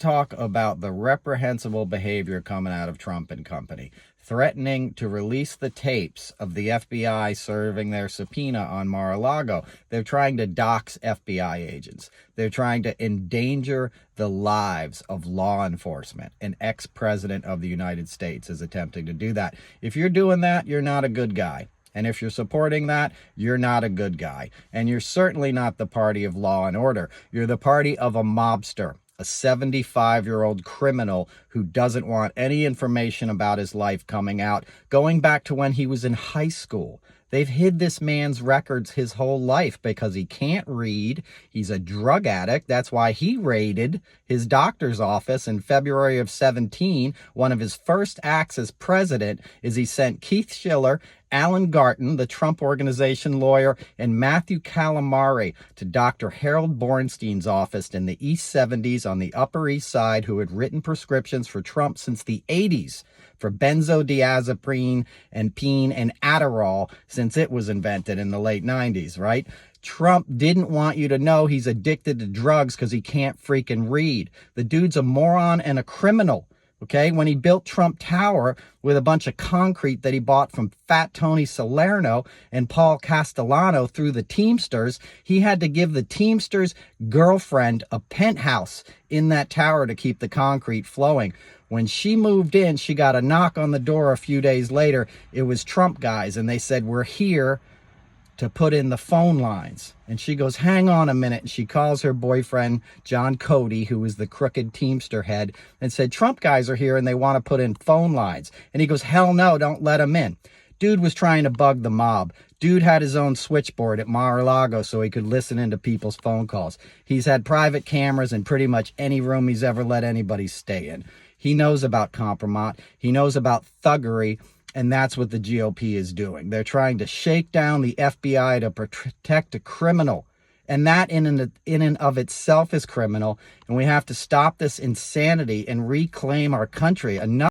talk about the reprehensible behavior coming out of Trump and company, threatening to release the tapes of the FBI serving their subpoena on Mar-a-Lago. They're trying to dox FBI agents. They're trying to endanger the lives of law enforcement. An ex-president of the United States is attempting to do that. If you're doing that, you're not a good guy. And if you're supporting that, you're not a good guy. And you're certainly not the party of law and order. You're the party of a mobster, a 75-year-old criminal who doesn't want any information about his life coming out, going back to when he was in high school. They've hid this man's records his whole life because he can't read. He's a drug addict. That's why he raided his doctor's office in February of 17. One of his first acts as president is he sent Keith Schiller, Alan Garton, the Trump Organization lawyer, and Matthew Calamari to Dr. Harold Bornstein's office in the East 70s on the Upper East Side, who had written prescriptions for Trump since the 80s for benzodiazepine and peen and Adderall since it was invented in the late 90s, right? Trump didn't want you to know he's addicted to drugs because he can't freaking read. The dude's a moron and a criminal. Okay, when he built Trump Tower with a bunch of concrete that he bought from Fat Tony Salerno and Paul Castellano through the Teamsters, he had to give the Teamsters' girlfriend a penthouse in that tower to keep the concrete flowing. When she moved in, she got a knock on the door a few days later. It was Trump guys, and they said, "We're here to put in the phone lines." And she goes, "Hang on a minute." And she calls her boyfriend, John Cody, who was the crooked Teamster head, and said, "Trump guys are here and they want to put in phone lines." And he goes, "Hell no, don't let them in." Dude was trying to bug the mob. Dude had his own switchboard at Mar-a-Lago so he could listen into people's phone calls. He's had private cameras in pretty much any room he's ever let anybody stay in. He knows about compromise. He knows about thuggery. And that's what the GOP is doing. They're trying to shake down the FBI to protect a criminal. And that in and of itself is criminal. And we have to stop this insanity and reclaim our country. Enough